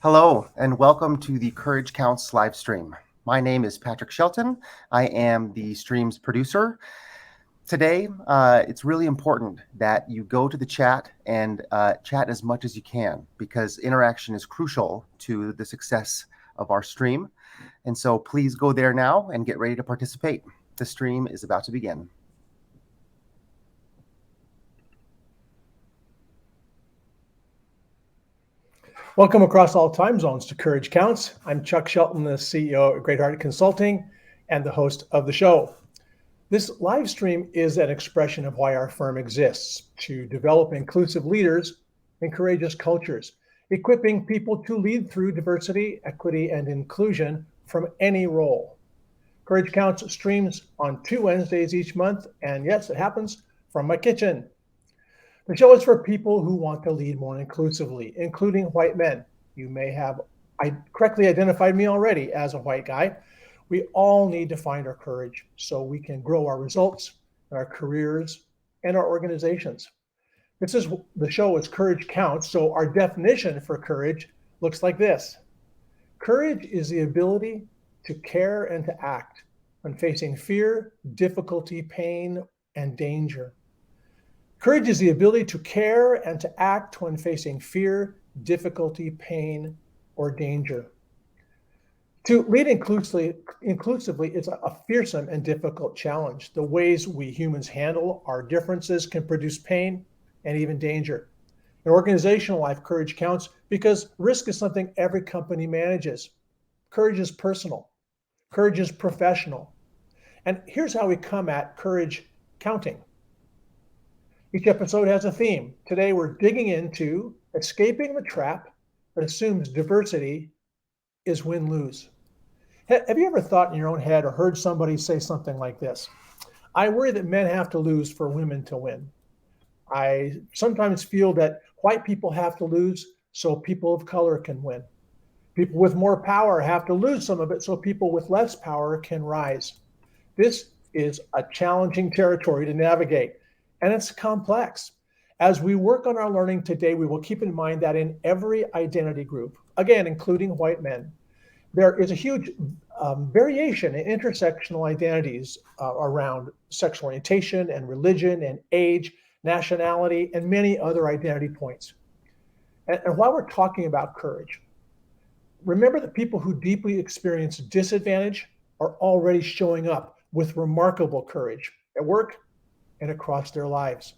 Hello, and welcome to the Courage Counts live stream. My name is Patrick Shelton. I am the stream's producer. Today, it's really important that you go to the chat and chat as much as you can, because interaction is crucial to the success of our stream. And so please go there now and get ready to participate. The stream is about to begin. Welcome across all time zones to Courage Counts. I'm Chuck Shelton, the CEO of Great Heart Consulting and the host of the show. This live stream is an expression of why our firm exists: to develop inclusive leaders and courageous cultures, equipping people to lead through diversity, equity, and inclusion from any role. Courage Counts streams on 2 Wednesdays each month, and yes, it happens from my kitchen. The show is for people who want to lead more inclusively, including white men. You may have correctly identified me already as a white guy. We all need to find our courage so we can grow our results and our careers and our organizations. The show is Courage Counts, so our definition for courage looks like this. Courage is the ability to care and to act when facing fear, difficulty, pain, and danger. Courage is the ability to care and to act when facing fear, difficulty, pain, or danger. To lead inclusively is a fearsome and difficult challenge. The ways we humans handle our differences can produce pain and even danger. In organizational life, courage counts because risk is something every company manages. Courage is personal. Courage is professional. And here's how we come at courage counting. Each episode has a theme. Today, we're digging into escaping the trap that assumes diversity is win-lose. Have you ever thought in your own head or heard somebody say something like this? I worry that men have to lose for women to win. I sometimes feel that white people have to lose so people of color can win. People with more power have to lose some of it so people with less power can rise. This is a challenging territory to navigate. And it's complex. As we work on our learning today, we will keep in mind that in every identity group, again, including white men, there is a huge variation in intersectional identities around sexual orientation and religion and age, nationality, and many other identity points. And while we're talking about courage, remember that people who deeply experience disadvantage are already showing up with remarkable courage at work and across their lives.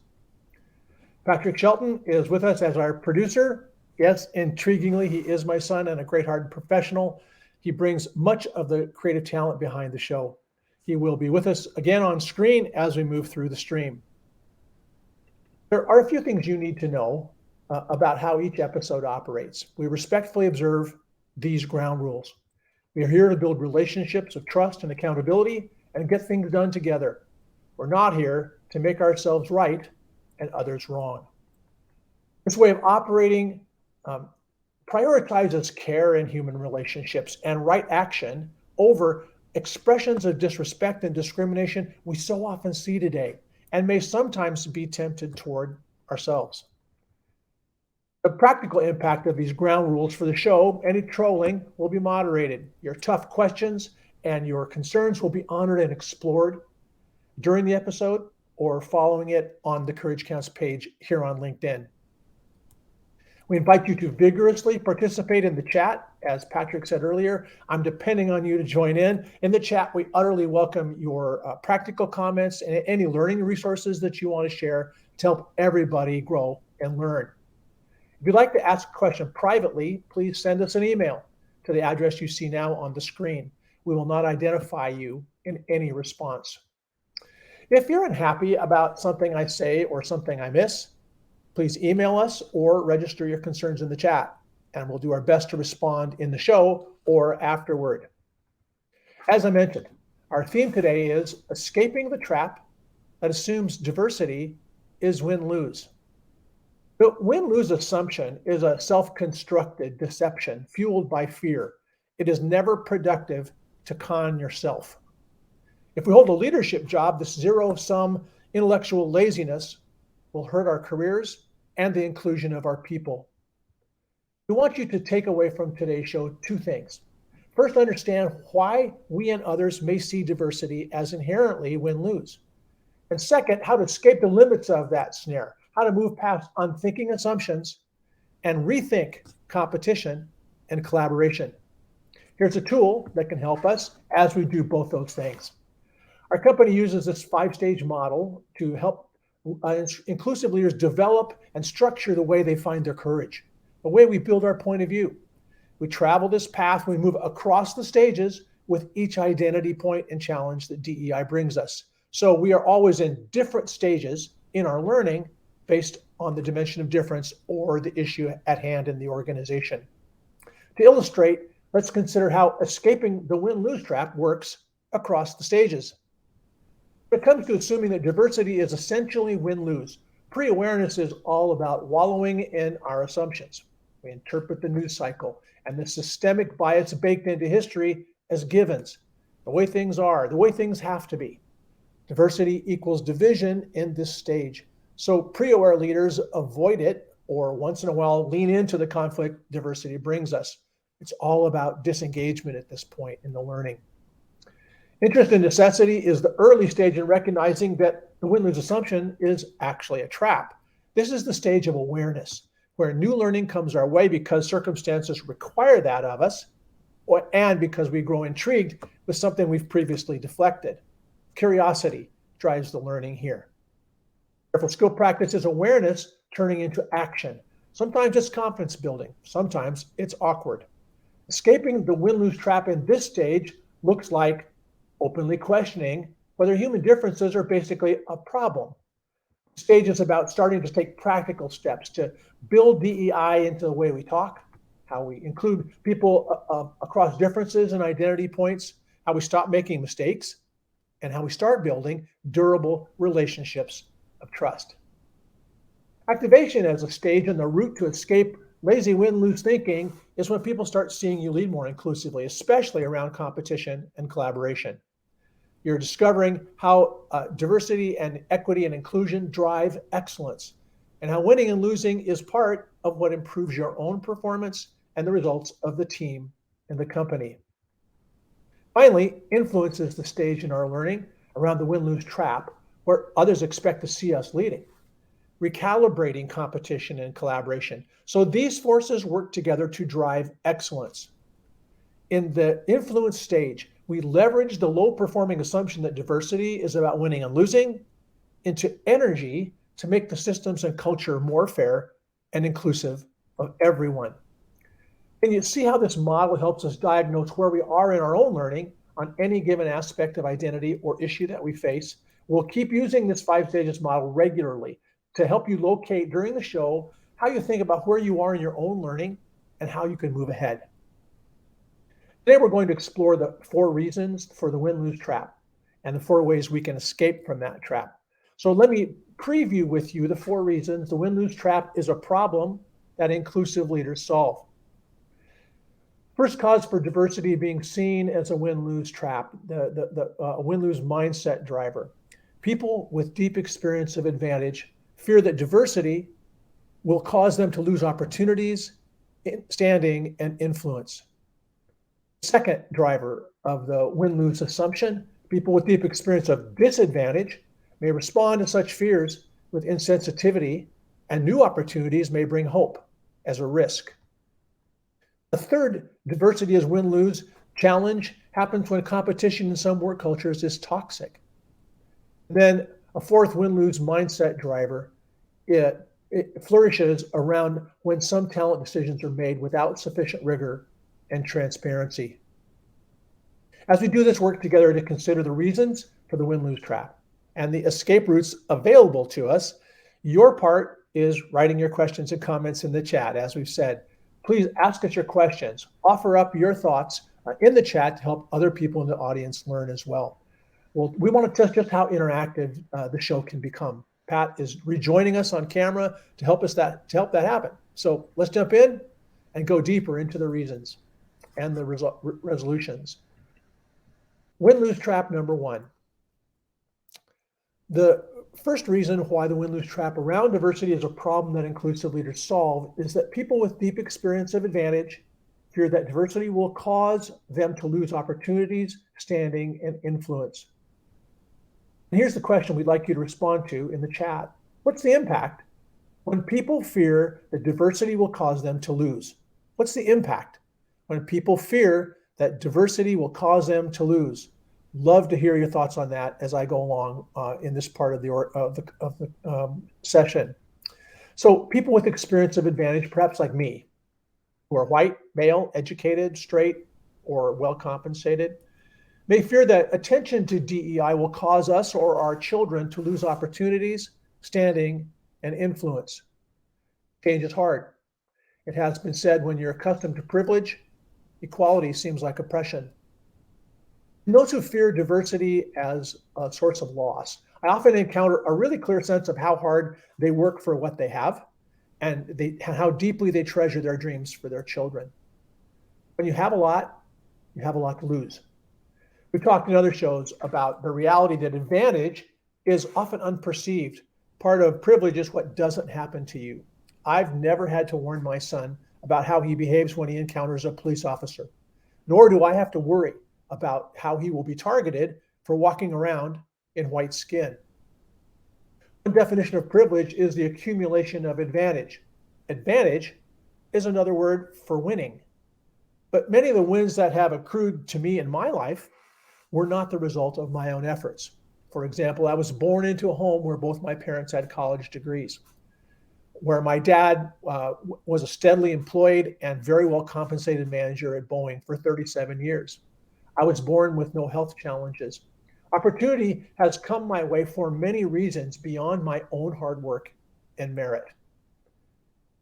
Patrick Shelton is with us as our producer. Yes, intriguingly, he is my son and a Great Heart professional. He brings much of the creative talent behind the show. He will be with us again on screen as we move through the stream. There are a few things you need to know about how each episode operates. We respectfully observe these ground rules. We are here to build relationships of trust and accountability and get things done together. We're not here to make ourselves right and others wrong. This way of operating prioritizes care in human relationships and right action over expressions of disrespect and discrimination we so often see today and may sometimes be tempted toward ourselves. The practical impact of these ground rules for the show: any trolling will be moderated. Your tough questions and your concerns will be honored and explored during the episode or following it on the Courage Counts page here on LinkedIn. We invite you to vigorously participate in the chat. As Patrick said earlier, I'm depending on you to join in. In the chat, we utterly welcome your practical comments and any learning resources that you want to share to help everybody grow and learn. If you'd like to ask a question privately, please send us an email to the address you see now on the screen. We will not identify you in any response. If you're unhappy about something I say or something I miss, please email us or register your concerns in the chat, and we'll do our best to respond in the show or afterward. As I mentioned, our theme today is escaping the trap that assumes diversity is win-lose. The win-lose assumption is a self-constructed deception fueled by fear. It is never productive to con yourself. If we hold a leadership job, this zero-sum intellectual laziness will hurt our careers and the inclusion of our people. We want you to take away from today's show two things. First, understand why we and others may see diversity as inherently win-lose. And second, how to escape the limits of that snare, how to move past unthinking assumptions and rethink competition and collaboration. Here's a tool that can help us as we do both those things. Our company uses this 5-stage model to help inclusive leaders develop and structure the way they find their courage, the way we build our point of view. We travel this path, we move across the stages with each identity point and challenge that DEI brings us. So we are always in different stages in our learning based on the dimension of difference or the issue at hand in the organization. To illustrate, let's consider how escaping the win-lose trap works across the stages. When it comes to assuming that diversity is essentially win-lose, pre-awareness is all about wallowing in our assumptions. We interpret the news cycle and the systemic bias baked into history as givens, the way things are, the way things have to be. Diversity equals division in this stage. So pre-aware leaders avoid it or once in a while lean into the conflict diversity brings us. It's all about disengagement at this point in the learning. Interest in necessity is the early stage in recognizing that the win-lose assumption is actually a trap. This is the stage of awareness, where new learning comes our way because circumstances require that of us, and because we grow intrigued with something we've previously deflected. Curiosity drives the learning here. Careful skill practice is awareness turning into action. Sometimes it's confidence building, sometimes it's awkward. Escaping the win-lose trap in this stage looks like openly questioning whether human differences are basically a problem. The stage is about starting to take practical steps to build DEI into the way we talk, how we include people across differences and identity points, how we stop making mistakes, and how we start building durable relationships of trust. Activation as a stage and the route to escape lazy win-lose thinking is when people start seeing you lead more inclusively, especially around competition and collaboration. You're discovering how diversity and equity and inclusion drive excellence, and how winning and losing is part of what improves your own performance and the results of the team and the company. Finally, influence is the stage in our learning around the win-lose trap where others expect to see us leading, recalibrating competition and collaboration. So these forces work together to drive excellence. In the influence stage, we leverage the low-performing assumption that diversity is about winning and losing into energy to make the systems and culture more fair and inclusive of everyone. And you see how this model helps us diagnose where we are in our own learning on any given aspect of identity or issue that we face. We'll keep using this 5 stages model regularly to help you locate during the show how you think about where you are in your own learning and how you can move ahead. Today, we're going to explore the 4 reasons for the win-lose trap and the 4 ways we can escape from that trap. So let me preview with you the 4 reasons the win-lose trap is a problem that inclusive leaders solve. First cause for diversity being seen as a win-lose trap, the win-lose mindset driver. People with deep experience of advantage fear that diversity will cause them to lose opportunities, standing, and influence. Second driver of the win-lose assumption, people with deep experience of disadvantage may respond to such fears with insensitivity, and new opportunities may bring hope as a risk. The third diversity is win-lose challenge happens when competition in some work cultures is toxic. And then a fourth win-lose mindset driver, it flourishes around when some talent decisions are made without sufficient rigor and transparency. As we do this work together to consider the reasons for the win-lose trap and the escape routes available to us, your part is writing your questions and comments in the chat. As we've said, please ask us your questions, offer up your thoughts in the chat to help other people in the audience learn as well. Well, we want to test just how interactive the show can become. Pat is rejoining us on camera to help that happen. So let's jump in and go deeper into the reasons and the resolutions. Win-lose trap number one. The first reason why the win-lose trap around diversity is a problem that inclusive leaders solve is that people with deep experience of advantage fear that diversity will cause them to lose opportunities, standing, and influence. And here's the question we'd like you to respond to in the chat. What's the impact when people fear that diversity will cause them to lose? What's the impact when people fear that diversity will cause them to lose? Love to hear your thoughts on that as I go along in this part of the session. So people with experience of advantage, perhaps like me, who are white, male, educated, straight, or well compensated, may fear that attention to DEI will cause us or our children to lose opportunities, standing, and influence. Change is hard. It has been said when you're accustomed to privilege, equality seems like oppression. And those who fear diversity as a source of loss, I often encounter a really clear sense of how hard they work for what they have and how deeply they treasure their dreams for their children. When you have a lot, you have a lot to lose. We've talked in other shows about the reality that advantage is often unperceived. Part of privilege is what doesn't happen to you. I've never had to warn my son about how he behaves when he encounters a police officer, nor do I have to worry about how he will be targeted for walking around in white skin. One definition of privilege is the accumulation of advantage. Advantage is another word for winning. But many of the wins that have accrued to me in my life were not the result of my own efforts. For example, I was born into a home where both my parents had college degrees, where my dad was a steadily employed and very well compensated manager at Boeing for 37 years. I was born with no health challenges. Opportunity has come my way for many reasons beyond my own hard work and merit.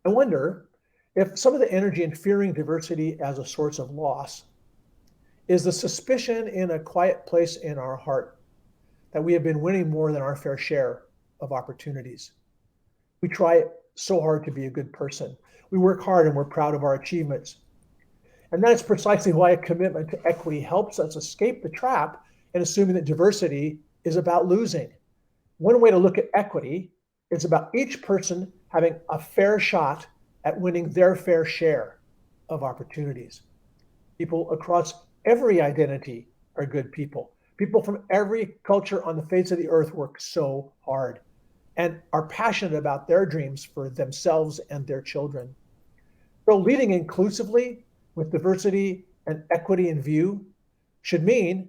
I wonder if some of the energy in fearing diversity as a source of loss is the suspicion in a quiet place in our heart that we have been winning more than our fair share of opportunities. We try so hard to be a good person. We work hard and we're proud of our achievements. And that's precisely why a commitment to equity helps us escape the trap in assuming that diversity is about losing. One way to look at equity is about each person having a fair shot at winning their fair share of opportunities. People across every identity are good people. People from every culture on the face of the earth work so hard and are passionate about their dreams for themselves and their children. So leading inclusively with diversity and equity in view should mean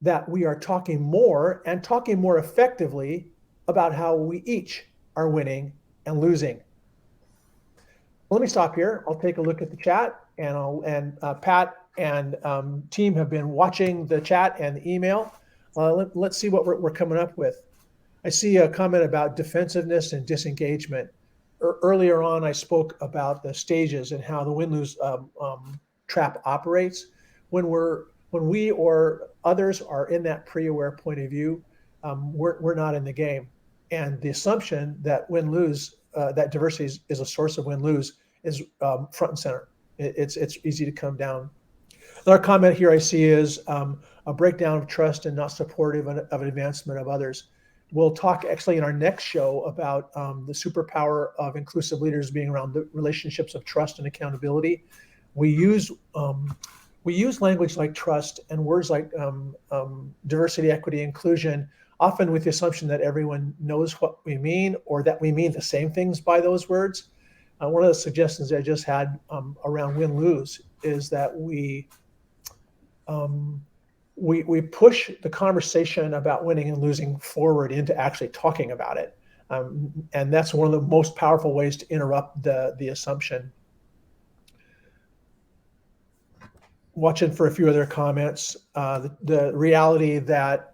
that we are talking more and talking more effectively about how we each are winning and losing. Let me stop here. I'll take a look at the chat, and Pat and team have been watching the chat and the email. Let's see what we're coming up with. I see a comment about defensiveness and disengagement. Earlier on, I spoke about the stages and how the win-lose trap operates. When we or others are in that pre-aware point of view, we're not in the game. And the assumption that win-lose, that diversity is a source of win-lose is front and center. It's easy to come down. Another comment here I see is a breakdown of trust and not supportive of an advancement of others. We'll talk actually in our next show about the superpower of inclusive leaders being around the relationships of trust and accountability. We use language like trust and words like diversity, equity, inclusion, often with the assumption that everyone knows what we mean or that we mean the same things by those words. One of the suggestions I just had around win-lose is that we push the conversation about winning and losing forward into actually talking about it. And that's one of the most powerful ways to interrupt the assumption. Watching for a few other comments, the reality that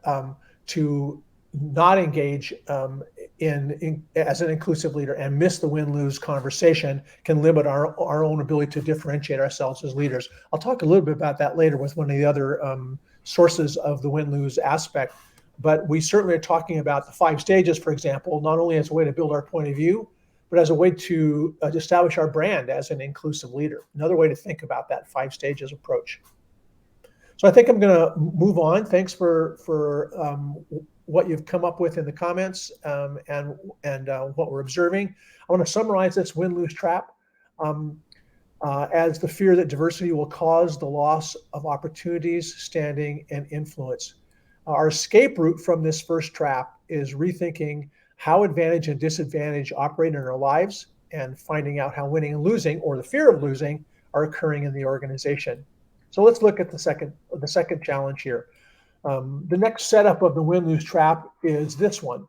to not engage as an inclusive leader and miss the win-lose conversation can limit our own ability to differentiate ourselves as leaders. I'll talk a little bit about that later with one of the other sources of the win-lose aspect. But we certainly are talking about the 5 stages, for example, not only as a way to build our point of view, but as a way to establish our brand as an inclusive leader. Another way to think about that 5 stages approach. So I think I'm going to move on. Thanks for what you've come up with in the comments and what we're observing. I want to summarize this win-lose trap as the fear that diversity will cause the loss of opportunities, standing, and influence. Our escape route from this first trap is rethinking how advantage and disadvantage operate in our lives and finding out how winning and losing, or the fear of losing, are occurring in the organization. So let's look at the second challenge here. The next setup of the win-lose trap is this one.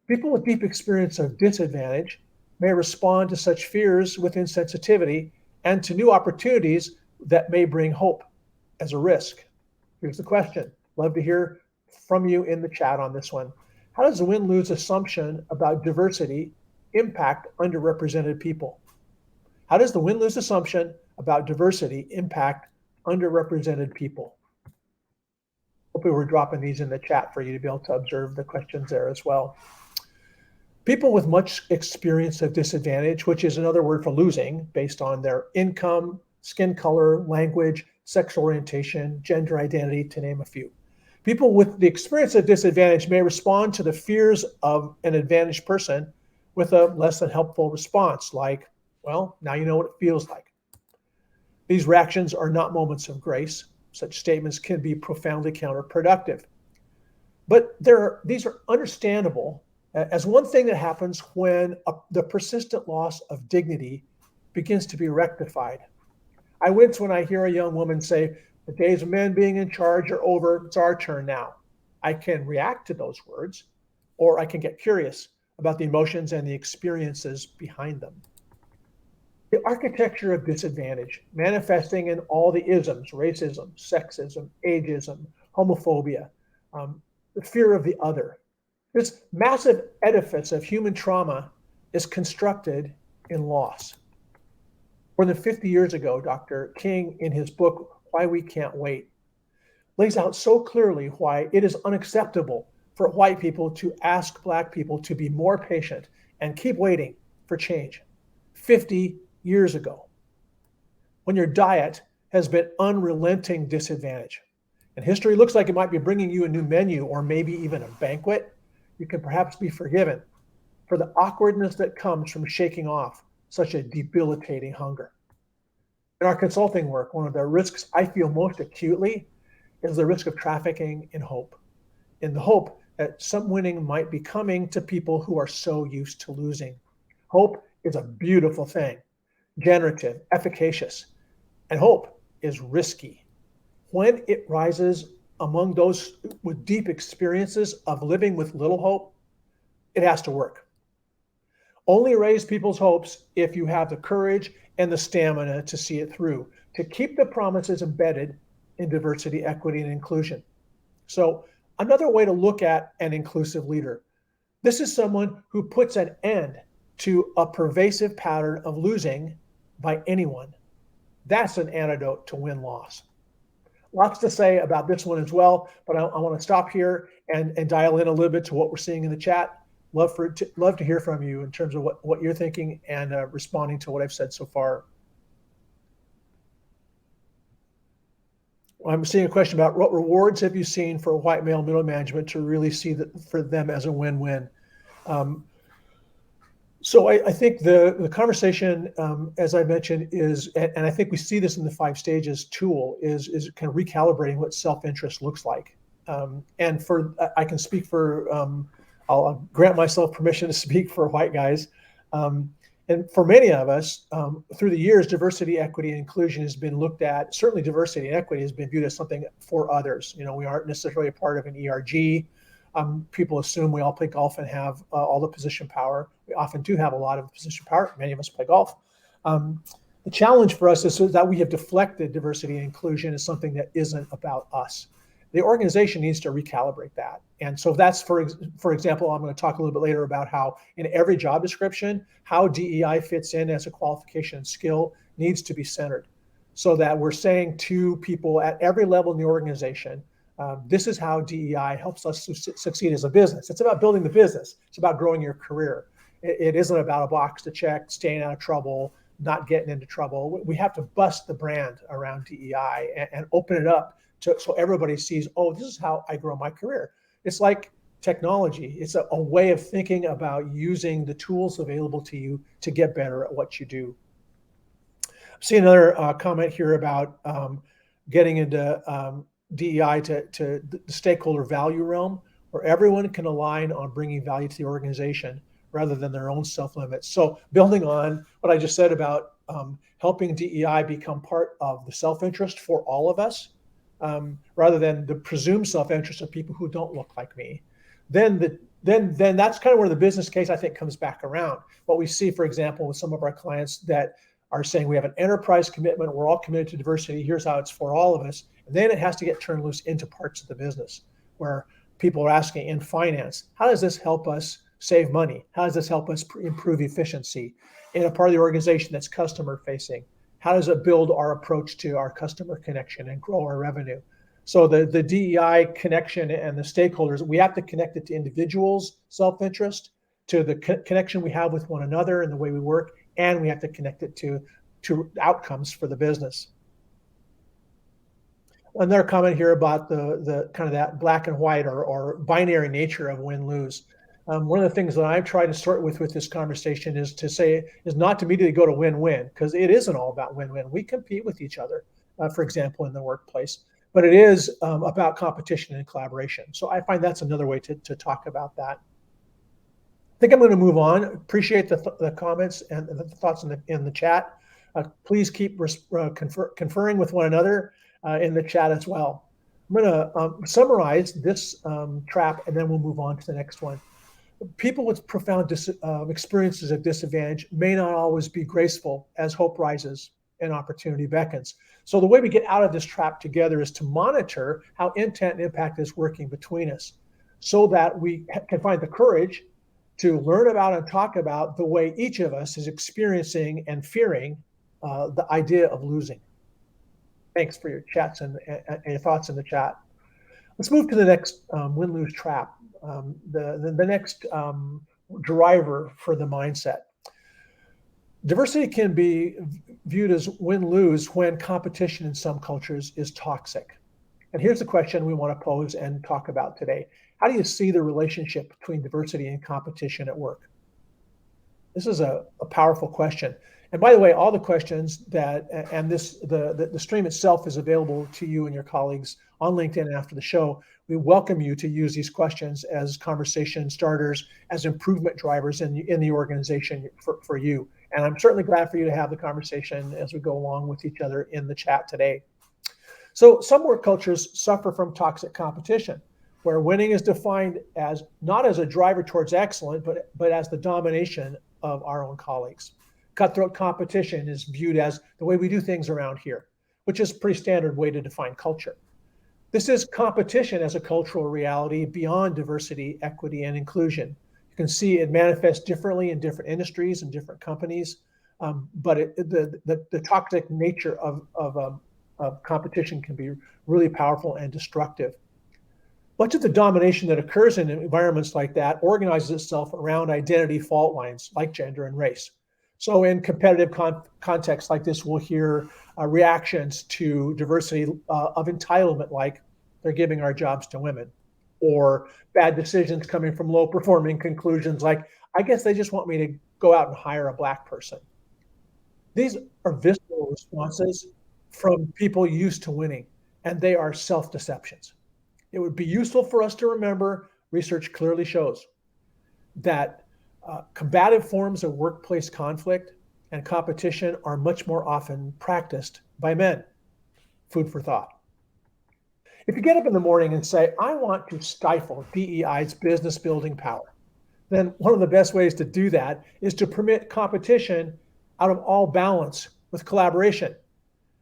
People with deep experience of disadvantage may respond to such fears with insensitivity and to new opportunities that may bring hope as a risk. Here's the question. Love to hear from you in the chat on this one. How does the win-lose assumption about diversity impact underrepresented people? How does the win-lose assumption about diversity impact underrepresented people? Hopefully we're dropping these in the chat for you to be able to observe the questions there as well. People with much experience of disadvantage, which is another word for losing, based on their income, skin color, language, sexual orientation, gender identity, to name a few. People with the experience of disadvantage may respond to the fears of an advantaged person with a less than helpful response, like, well, now you know what it feels like. These reactions are not moments of grace. Such statements can be profoundly counterproductive. But these are understandable as one thing that happens when the persistent loss of dignity begins to be rectified. I wince when I hear a young woman say, the days of men being in charge are over, it's our turn now. I can react to those words, or I can get curious about the emotions and the experiences behind them. The architecture of disadvantage, manifesting in all the isms, racism, sexism, ageism, homophobia, the fear of the other. This massive edifice of human trauma is constructed in loss. More than 50 years ago, Dr. King, in his book, Why We Can't Wait, lays out so clearly why it is unacceptable for white people to ask Black people to be more patient and keep waiting for change. 50 years ago, when your diet has been unrelenting disadvantage, and history looks like it might be bringing you a new menu or maybe even a banquet, you can perhaps be forgiven for the awkwardness that comes from shaking off such a debilitating hunger. In our consulting work, one of the risks I feel most acutely is the risk of trafficking in hope, in the hope that some winning might be coming to people who are so used to losing. Hope is a beautiful thing, generative, efficacious, and hope is risky. When it rises among those with deep experiences of living with little hope, it has to work. Only raise people's hopes if you have the courage and the stamina to see it through, to keep the promises embedded in diversity, equity, and inclusion. So another way to look at an inclusive leader. This is someone who puts an end to a pervasive pattern of losing by anyone. That's an antidote to win-loss. Lots to say about this one as well, but I want to stop here and dial in a little bit to what we're seeing in the chat. Love to hear from you in terms of what you're thinking and responding to what I've said so far. I'm seeing a question about what rewards have you seen for white male middle management to really see that for them as a win-win. So I think the conversation, as I mentioned, is, and I think we see this in the 5 stages tool, is kind of recalibrating what self-interest looks like. And I can speak for, I'll grant myself permission to speak for white guys. And for many of us, through the years, diversity, equity, and inclusion has been looked at. Certainly diversity and equity has been viewed as something for others. You know, we aren't necessarily a part of an ERG. People assume we all play golf and have all the position power. We often do have a lot of position power. Many of us play golf. The challenge for us is that we have deflected diversity and inclusion as something that isn't about us. The organization needs to recalibrate that. And so that's, for example, I'm going to talk a little bit later about how in every job description, how DEI fits in as a qualification and skill needs to be centered, so that we're saying to people at every level in the organization, This is how DEI helps us succeed as a business. It's about building the business. It's about growing your career. It isn't about a box to check, staying out of trouble, not getting into trouble. We have to bust the brand around DEI and open it up so everybody sees, oh, this is how I grow my career. It's like technology. It's a way of thinking about using the tools available to you to get better at what you do. See another comment here about getting into DEI to the stakeholder value realm, where everyone can align on bringing value to the organization rather than their own self-limits. So building on what I just said about helping DEI become part of the self-interest for all of us, rather than the presumed self-interest of people who don't look like me, then that's kind of where the business case, I think, comes back around. What we see, for example, with some of our clients that are saying we have an enterprise commitment, we're all committed to diversity, here's how it's for all of us. And then it has to get turned loose into parts of the business where people are asking in finance, how does this help us save money? How does this help us improve efficiency in a part of the organization that's customer facing? How does it build our approach to our customer connection and grow our revenue? So the DEI connection and the stakeholders, we have to connect it to individuals' self-interest, to the connection we have with one another and the way we work, and we have to connect it to outcomes for the business. Another comment here about the kind of that black and white or binary nature of win-lose. One of the things that I've tried to sort with this conversation is not to immediately go to win-win, because it isn't all about win-win. We compete with each other, for example, in the workplace, but it is about competition and collaboration. So I find that's another way to talk about that. I think I'm going to move on. Appreciate the comments and the thoughts in the chat. Please keep conferring with one another in the chat as well. I'm going to summarize this trap, and then we'll move on to the next one. People with profound experiences of disadvantage may not always be graceful as hope rises and opportunity beckons. So the way we get out of this trap together is to monitor how intent and impact is working between us, so that we can find the courage to learn about and talk about the way each of us is experiencing and fearing the idea of losing. Thanks for your chats and your thoughts in the chat. Let's move to the next win-lose trap, the next driver for the mindset. Diversity can be viewed as win-lose when competition in some cultures is toxic. And here's the question we want to pose and talk about today. How do you see the relationship between diversity and competition at work? This is a powerful question. And by the way, all the questions the stream itself is available to you and your colleagues on LinkedIn after the show. We welcome you to use these questions as conversation starters, as improvement drivers in the organization for you. And I'm certainly glad for you to have the conversation as we go along with each other in the chat today. So some work cultures suffer from toxic competition, where winning is defined as not as a driver towards excellence, but as the domination of our own colleagues. Cutthroat competition is viewed as the way we do things around here, which is a pretty standard way to define culture. This is competition as a cultural reality beyond diversity, equity, and inclusion. You can see it manifests differently in different industries and different companies, but the toxic nature of competition can be really powerful and destructive. Much of the domination that occurs in environments like that organizes itself around identity fault lines like gender and race. So in competitive contexts like this, we'll hear reactions to diversity of entitlement, like they're giving our jobs to women, or bad decisions coming from low performing conclusions like, I guess they just want me to go out and hire a black person. These are visceral responses from people used to winning, and they are self-deceptions. It would be useful for us to remember, research clearly shows that combative forms of workplace conflict and competition are much more often practiced by men. Food for thought. If you get up in the morning and say, I want to stifle DEI's business building power, then one of the best ways to do that is to permit competition out of all balance with collaboration.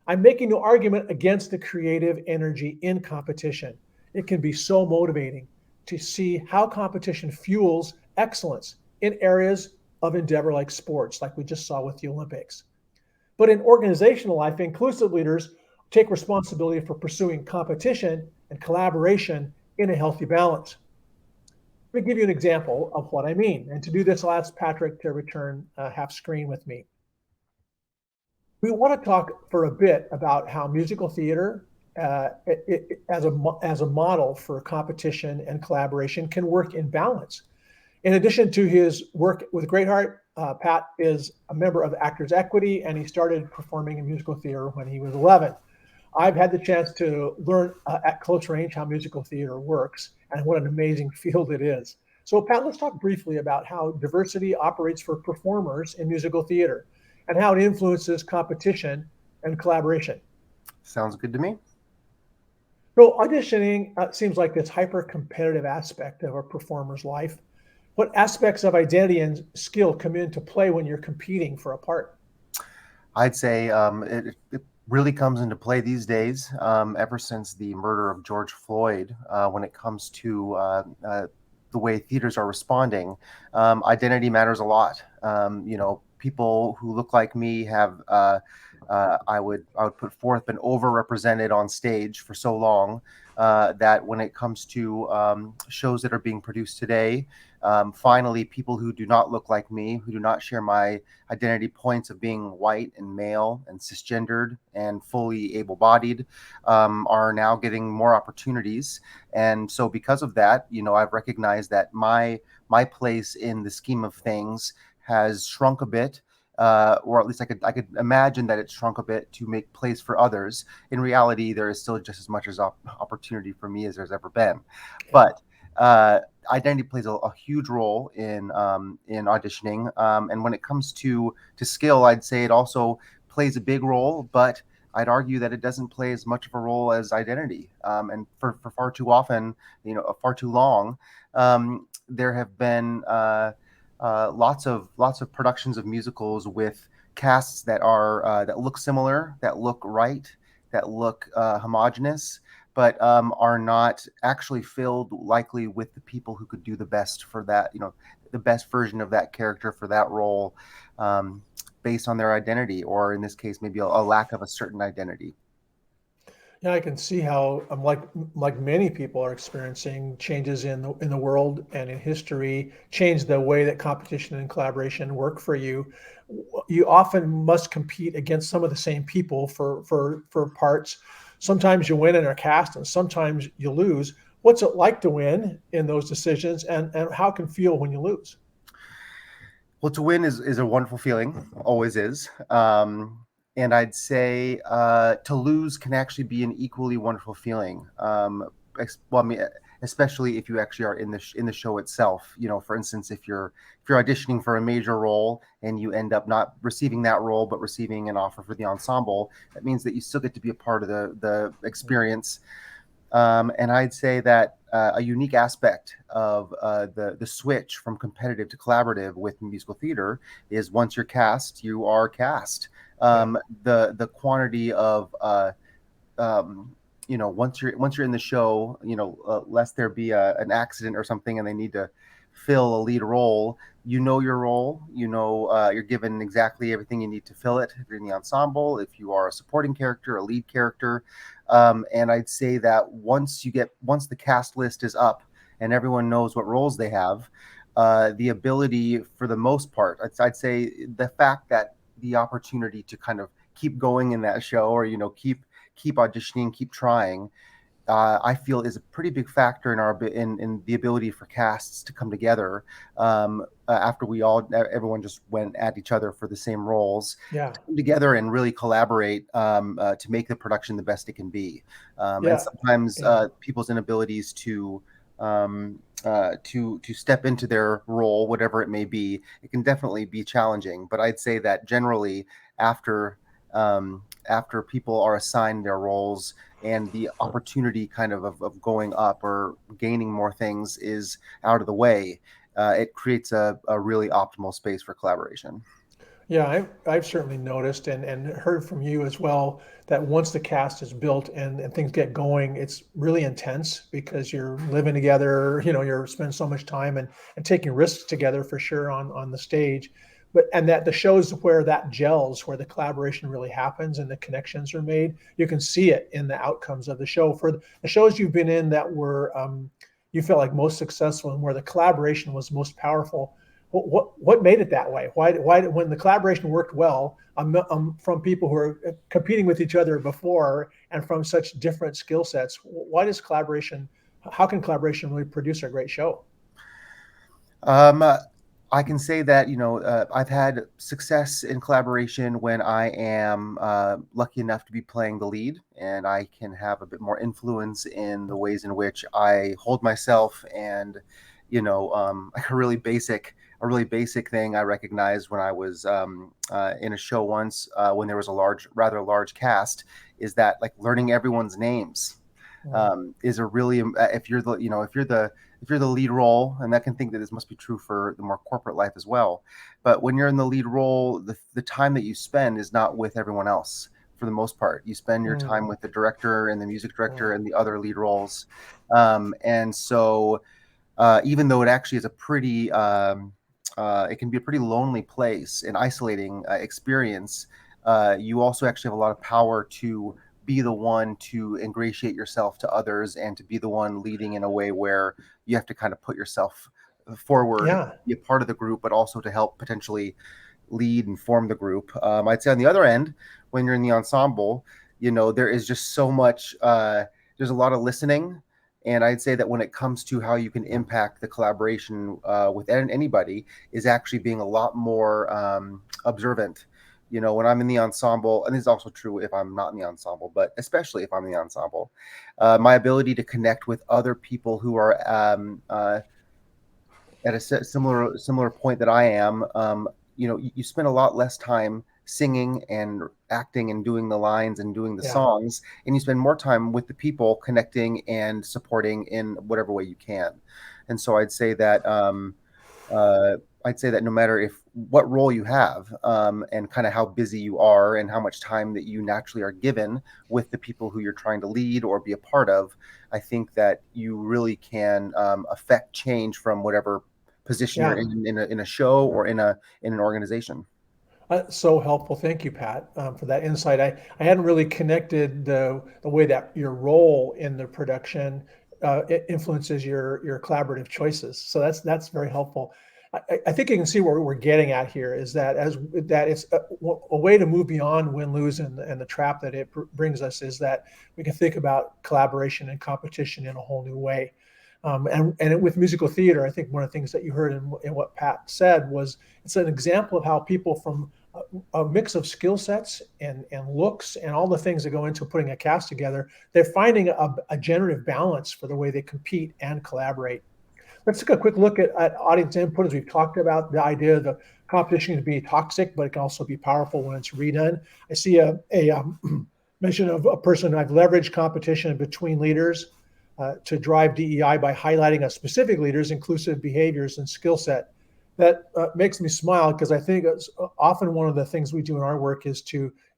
I'm making no argument against the creative energy in competition. It can be so motivating to see how competition fuels excellence in areas of endeavor like sports, like we just saw with the Olympics. But in organizational life, inclusive leaders take responsibility for pursuing competition and collaboration in a healthy balance. Let me give you an example of what I mean. And to do this, I'll ask Patrick to return half screen with me. We want to talk for a bit about how musical theater, as a model for competition and collaboration, can work in balance. In addition to his work with Greatheart, Pat is a member of Actors Equity, and he started performing in musical theater when he was 11. I've had the chance to learn at close range how musical theater works and what an amazing field it is. So, Pat, let's talk briefly about how diversity operates for performers in musical theater and how it influences competition and collaboration. Sounds good to me. So, auditioning seems like this hyper competitive aspect of a performer's life. What aspects of identity and skill come into play when you're competing for a part? I'd say it really comes into play these days, ever since the murder of George Floyd, when it comes to the way theaters are responding. Identity matters a lot. People who look like me have, I would put forth, been overrepresented on stage for so long that when it comes to shows that are being produced today, finally, people who do not look like me, who do not share my identity points of being white and male and cisgendered and fully able-bodied, are now getting more opportunities. And so because of that, I've recognized that my place in the scheme of things has shrunk a bit. Or at least I could imagine that it's shrunk a bit to make place for others. In reality, there is still just as much as opportunity for me as there's ever been. But identity plays a huge role in auditioning, and when it comes to skill, I'd say it also plays a big role. But I'd argue that it doesn't play as much of a role as identity. And for far too often, far too long, there have been lots of productions of musicals with casts that are that look similar, that look right, that look homogenous, but are not actually filled likely with the people who could do the best for that, the best version of that character for that role, based on their identity, or in this case, maybe a lack of a certain identity. Yeah, I can see how, like many people are experiencing changes in the world and in history, change the way that competition and collaboration work for you. You often must compete against some of the same people for parts. Sometimes you win in a cast, and sometimes you lose. What's it like to win in those decisions, and how it can feel when you lose? Well, to win is a wonderful feeling, always is. And I'd say to lose can actually be an equally wonderful feeling. Well, I mean, especially if you actually are in the show itself. For instance, if you're auditioning for a major role and you end up not receiving that role, but receiving an offer for the ensemble, that means that you still get to be a part of the experience. And I'd say that a unique aspect of the switch from competitive to collaborative with musical theater is once you're cast, you are cast. The quantity of once you're in the show, lest there be an accident or something and they need to fill a lead role, your role, you're given exactly everything you need to fill it. If you're in the ensemble, if you are a supporting character, a lead character, and I'd say that once the cast list is up and everyone knows what roles they have, the ability, for the most part, I'd say the fact that the opportunity to kind of keep going in that show, or keep auditioning, keep trying, I feel is a pretty big factor in the ability for casts to come together after everyone just went at each other for the same roles, Yeah. to come together and really collaborate to make the production the best it can be. And sometimes people's inabilities to step into their role, whatever it may be, it can definitely be challenging. But I'd say that generally after people are assigned their roles and the opportunity kind of going up or gaining more things is out of the way, it creates a really optimal space for collaboration. Yeah, I've certainly noticed and heard from you as well that once the cast is built and things get going, it's really intense because you're living together, you're spending so much time and taking risks together for sure on the stage. and that the shows where that gels, where the collaboration really happens and the connections are made, you can see it in the outcomes of the show. For the shows you've been in that were you felt like most successful and where the collaboration was most powerful, what made it that way? Why when the collaboration worked well, from people who are competing with each other before and from such different skill sets, why does collaboration? How can collaboration really produce a great show? Um, uh, I can say that, I've had success in collaboration when I am lucky enough to be playing the lead, and I can have a bit more influence in the ways in which I hold myself. And, like a really basic thing I recognized when I was in a show once, when there was rather large cast, is that like learning everyone's names is a really if you're the if you're the lead role. And I can think that this must be true for the more corporate life as well. But when you're in the lead role, the time that you spend is not with everyone else. For the most part, you spend your time with the director and the music director and the other lead roles. And so even though it actually is a pretty it can be a pretty lonely place and isolating experience, you also actually have a lot of power to be the one to ingratiate yourself to others and to be the one leading in a way where you have to kind of put yourself forward, Yeah, be a part of the group, but also to help potentially lead and form the group. I'd say on the other end, when you're in the ensemble, there is just so much, there's a lot of listening. And I'd say that when it comes to how you can impact the collaboration with anybody, is actually being a lot more observant. When I'm in the ensemble, and this is also true if I'm not in the ensemble, but especially if I'm in the ensemble, my ability to connect with other people who are at a similar point that I am, you spend a lot less time singing and acting and doing the lines and doing the yeah, songs, and you spend more time with the people connecting and supporting in whatever way you can. And so uh, I'd say that no matter what role you have, and kind of how busy you are and how much time that you naturally are given with the people who you're trying to lead or be a part of, I think that you really can affect change from whatever position you're yeah. in a show or in an organization. So helpful. Thank you, Pat, for that insight. I hadn't really connected the way that your role in the production it influences your collaborative choices. So that's very helpful. I think you can see where we're getting at here is that it's a way to move beyond win lose and the trap that it brings us is that we can think about collaboration and competition in a whole new way. With musical theater, I think one of the things that you heard in what Pat said was it's an example of how people from a mix of skill sets and looks and all the things that go into putting a cast together, they're finding a generative balance for the way they compete and collaborate. Let's take a quick look at audience input as we've talked about the idea of the competition to be toxic, but it can also be powerful when it's redone. I see a mention of a person I've leveraged competition between leaders to drive DEI by highlighting a specific leader's inclusive behaviors and skill set. That makes me smile because I think it's often one of the things we do in our work is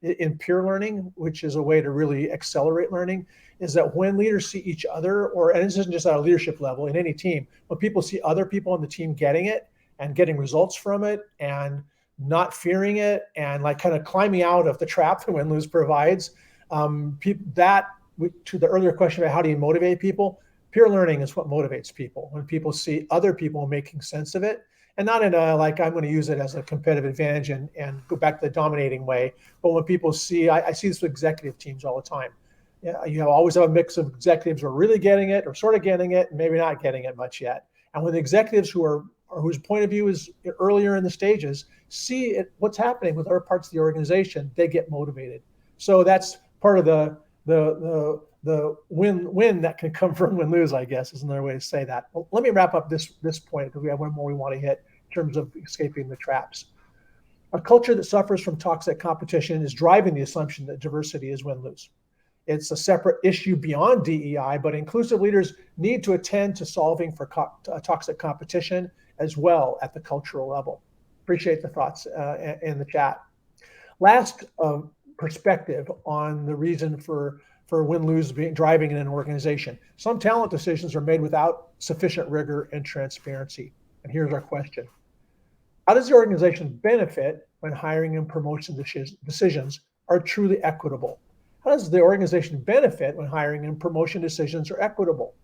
in peer learning, which is a way to really accelerate learning, is that when leaders see each other, and this isn't just at a leadership level in any team, when people see other people on the team getting it and getting results from it and not fearing it and like kind of climbing out of the trap that win lose provides, to the earlier question about how do you motivate people, peer learning is what motivates people. When people see other people making sense of it, and not in a like I'm going to use it as a competitive advantage and go back to the dominating way, but when people see, I see this with executive teams all the time. Yeah, always have a mix of executives who are really getting it or sort of getting it and maybe not getting it much yet. And when the executives whose point of view is earlier in the stages see what's happening with other parts of the organization, they get motivated. So that's part of the win-win that can come from win-lose, I guess, is another way to say that. Well, let me wrap up this point because we have one more we want to hit in terms of escaping the traps. A culture that suffers from toxic competition is driving the assumption that diversity is win-lose. It's a separate issue beyond DEI, but inclusive leaders need to attend to solving for toxic competition as well at the cultural level. Appreciate the thoughts in the chat. Last perspective on the reason for win-lose driving in an organization. Some talent decisions are made without sufficient rigor and transparency. And here's our question. How does the organization benefit when hiring and promotion decisions are truly equitable? How does the organization benefit when hiring and promotion decisions are equitable?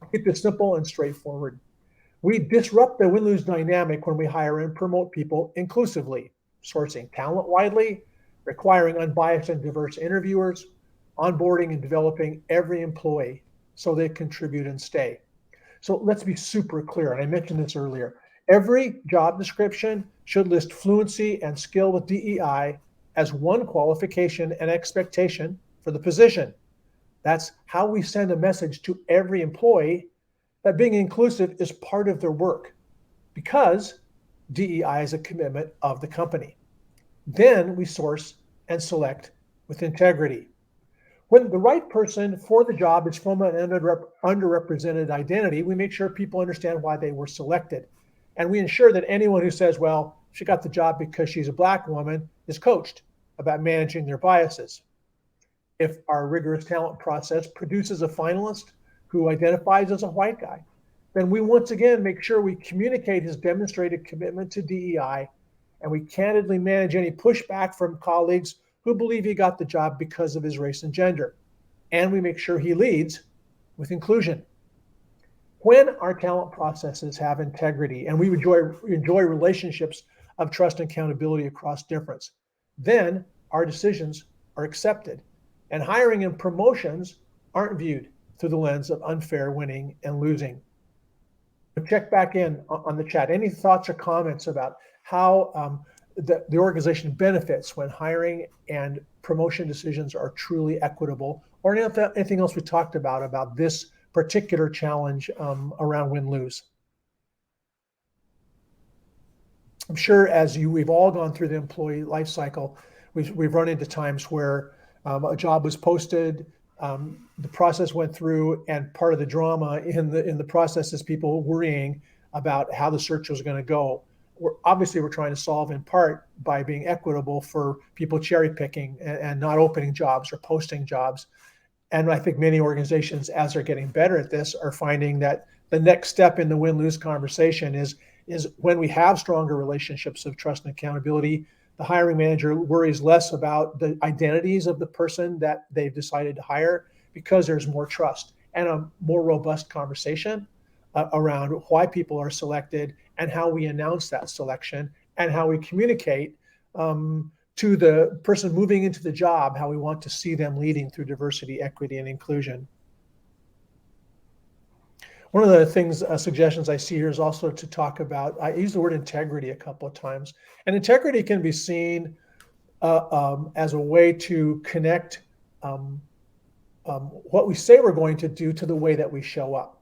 I'll keep this simple and straightforward. We disrupt the win-lose dynamic when we hire and promote people inclusively, sourcing talent widely, requiring unbiased and diverse interviewers, onboarding and developing every employee so they contribute and stay. So let's be super clear, and I mentioned this earlier. Every job description should list fluency and skill with DEI as one qualification and expectation for the position. That's how we send a message to every employee that being inclusive is part of their work because DEI is a commitment of the company. Then we source and select with integrity. When the right person for the job is from an underrepresented identity, we make sure people understand why they were selected. And we ensure that anyone who says, well, she got the job because she's a Black woman, is coached about managing their biases. If our rigorous talent process produces a finalist who identifies as a white guy, then we once again make sure we communicate his demonstrated commitment to DEI, and we candidly manage any pushback from colleagues who believe he got the job because of his race and gender. And we make sure he leads with inclusion. When our talent processes have integrity and we enjoy relationships of trust and accountability across difference, then our decisions are accepted. And hiring and promotions aren't viewed through the lens of unfair winning and losing. Check back in on the chat. Any thoughts or comments about how the organization benefits when hiring and promotion decisions are truly equitable, or anything else we talked about this particular challenge around win-lose? I'm sure we've all gone through the employee life cycle, we've run into times where a job was posted, the process went through, and part of the drama in the process is people worrying about how the search was going to go. We're trying to solve in part by being equitable for people cherry picking and not opening jobs or posting jobs. And I think many organizations, as they're getting better at this, are finding that the next step in the win-lose conversation is when we have stronger relationships of trust and accountability, the hiring manager worries less about the identities of the person that they've decided to hire because there's more trust and a more robust conversation around why people are selected and how we announce that selection and how we communicate to the person moving into the job how we want to see them leading through diversity, equity, and inclusion. One of the things, suggestions I see here is also to talk about, I use the word integrity a couple of times. And integrity can be seen as a way to connect what we say we're going to do to the way that we show up.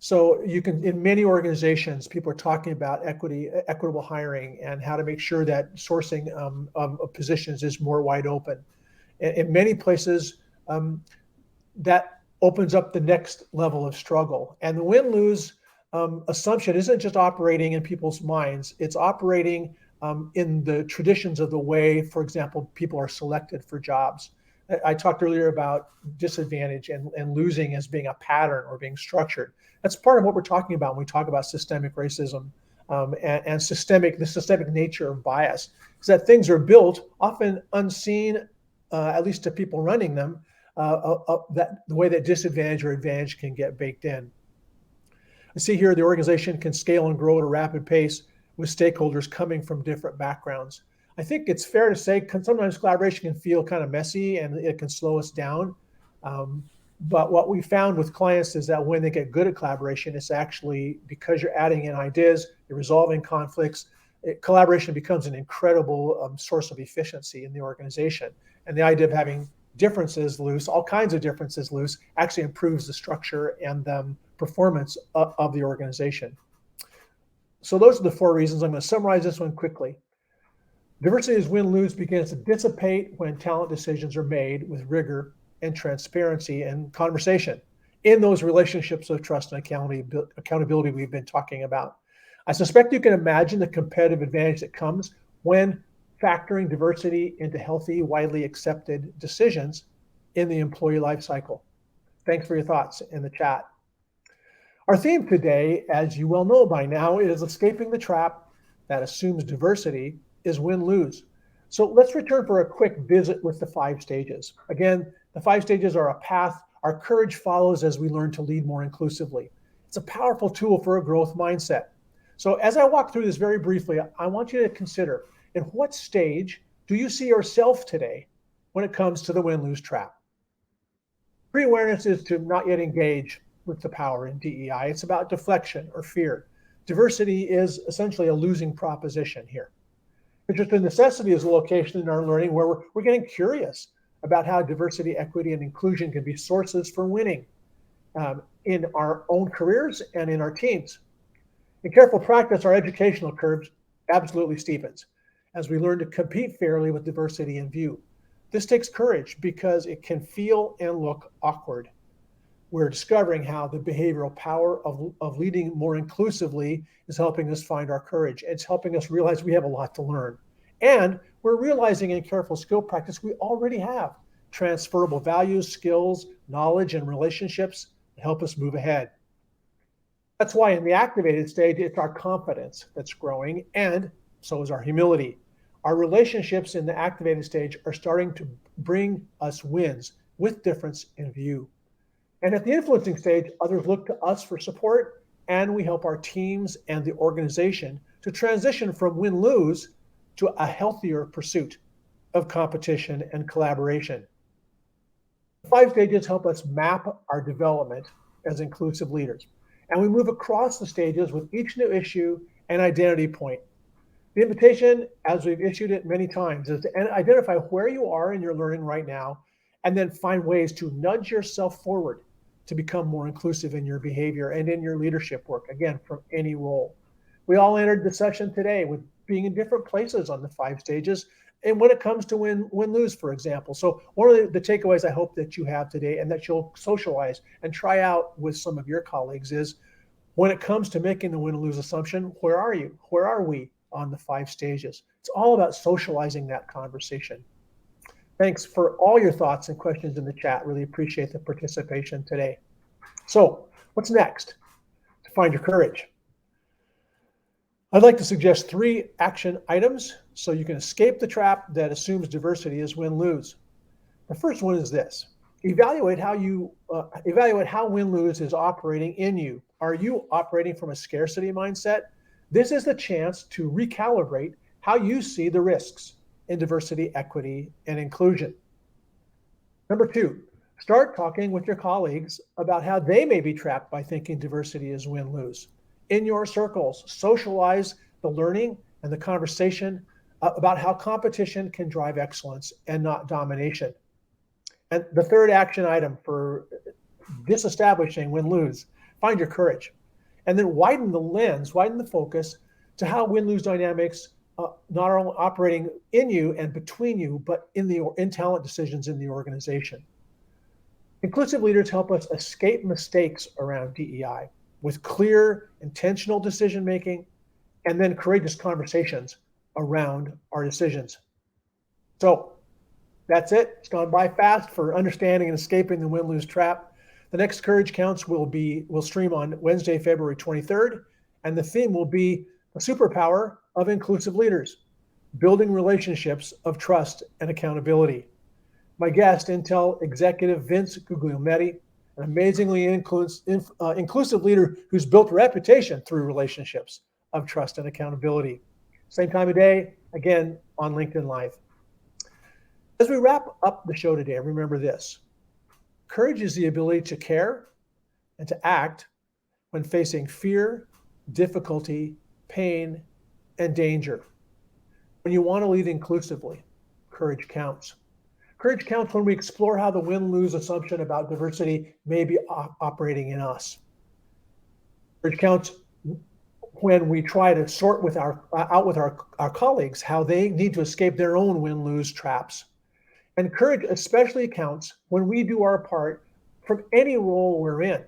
So you can, in many organizations, people are talking about equitable hiring and how to make sure that sourcing of positions is more wide open. In many places, that opens up the next level of struggle. And the win-lose assumption isn't just operating in people's minds, it's operating in the traditions of the way, for example, people are selected for jobs. I talked earlier about disadvantage and losing as being a pattern or being structured. That's part of what we're talking about when we talk about systemic racism and the systemic nature of bias, is that things are built, often unseen, at least to people running them, that the way that disadvantage or advantage can get baked in. I see here the organization can scale and grow at a rapid pace with stakeholders coming from different backgrounds. I think it's fair to say sometimes collaboration can feel kind of messy and it can slow us down. But what we found with clients is that when they get good at collaboration, it's actually because you're adding in ideas, you're resolving conflicts, collaboration becomes an incredible source of efficiency in the organization. And the idea of having differences loose, all kinds of differences loose, actually improves the structure and the performance of the organization. So those are the 4 reasons. I'm going to summarize this one quickly. Diversity as win-lose begins to dissipate when talent decisions are made with rigor and transparency and conversation in those relationships of trust and accountability we've been talking about. I suspect you can imagine the competitive advantage that comes when factoring diversity into healthy, widely accepted decisions in the employee life cycle. Thanks for your thoughts in the chat. Our theme today, as you well know by now, is escaping the trap that assumes diversity is win-lose. So let's return for a quick visit with the 5 stages. Again, the 5 stages are a path our courage follows as we learn to lead more inclusively. It's a powerful tool for a growth mindset. So as I walk through this very briefly, I want you to consider, in what stage do you see yourself today when it comes to the win-lose trap? Pre-awareness is to not yet engage with the power in DEI. It's about deflection or fear. Diversity is essentially a losing proposition here. Interest and necessity is a location in our learning where we're getting curious about how diversity, equity, and inclusion can be sources for winning in our own careers and in our teams. In careful practice, our educational curve absolutely steepens as we learn to compete fairly with diversity in view. This takes courage because it can feel and look awkward. We're discovering how the behavioral power of leading more inclusively is helping us find our courage. It's helping us realize we have a lot to learn. And we're realizing in careful skill practice, we already have transferable values, skills, knowledge, and relationships to help us move ahead. That's why in the activated stage, it's our confidence that's growing, and so is our humility. Our relationships in the activated stage are starting to bring us wins with difference in view. And at the influencing stage, others look to us for support, and we help our teams and the organization to transition from win-lose to a healthier pursuit of competition and collaboration. The 5 stages help us map our development as inclusive leaders. And we move across the stages with each new issue and identity point. The invitation, as we've issued it many times, is to identify where you are in your learning right now, and then find ways to nudge yourself forward to become more inclusive in your behavior and in your leadership work, again, from any role. We all entered the session today with being in different places on the 5 stages, and when it comes to win-lose, for example. So one of the takeaways I hope that you have today and that you'll socialize and try out with some of your colleagues is, when it comes to making the win-lose assumption, where are you? Where are we on the 5 stages? It's all about socializing that conversation. Thanks for all your thoughts and questions in the chat. Really appreciate the participation today. So what's next to find your courage? I'd like to suggest 3 action items so you can escape the trap that assumes diversity is win-lose. The first one is this: evaluate how win-lose is operating in you. Are you operating from a scarcity mindset? This is the chance to recalibrate how you see the risks in diversity, equity, and inclusion. Number 2, start talking with your colleagues about how they may be trapped by thinking diversity is win-lose. In your circles, socialize the learning and the conversation about how competition can drive excellence and not domination. And the third action item for disestablishing win-lose: find your courage. And then widen the lens, widen the focus to how win-lose dynamics not only operating in you and between you, but in talent decisions in the organization. Inclusive leaders help us escape mistakes around DEI with clear, intentional decision-making, and then courageous conversations around our decisions. So that's it. It's gone by fast for understanding and escaping the win-lose trap. The next Courage Counts will stream on Wednesday, February 23rd, and the theme will be the superpower of inclusive leaders, building relationships of trust and accountability. My guest, Intel executive Vince Guglielmetti, an amazingly inclusive leader who's built a reputation through relationships of trust and accountability. Same time of day, again, on LinkedIn Live. As we wrap up the show today, remember this: courage is the ability to care and to act when facing fear, difficulty, pain, and danger. When you want to lead inclusively, courage counts. Courage counts when we explore how the win-lose assumption about diversity may be operating in us. Courage counts when we try to sort out with our colleagues how they need to escape their own win-lose traps. And courage especially counts when we do our part from any role we're in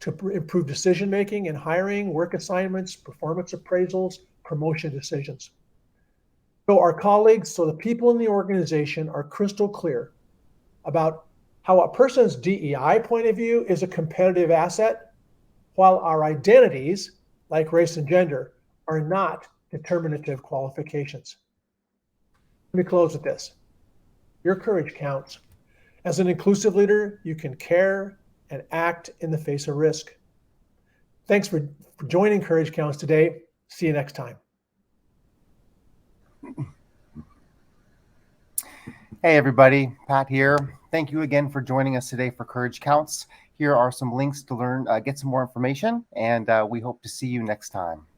to improve decision-making and hiring, work assignments, performance appraisals, promotion decisions. So our colleagues, so the people in the organization are crystal clear about how a person's DEI point of view is a competitive asset, while our identities, like race and gender, are not determinative qualifications. Let me close with this. Your courage counts. As an inclusive leader, you can care and act in the face of risk. Thanks for joining Courage Counts today. See you next time. Hey everybody, Pat here. Thank you again for joining us today for Courage Counts. Here are some links to learn, get some more information, and we hope to see you next time.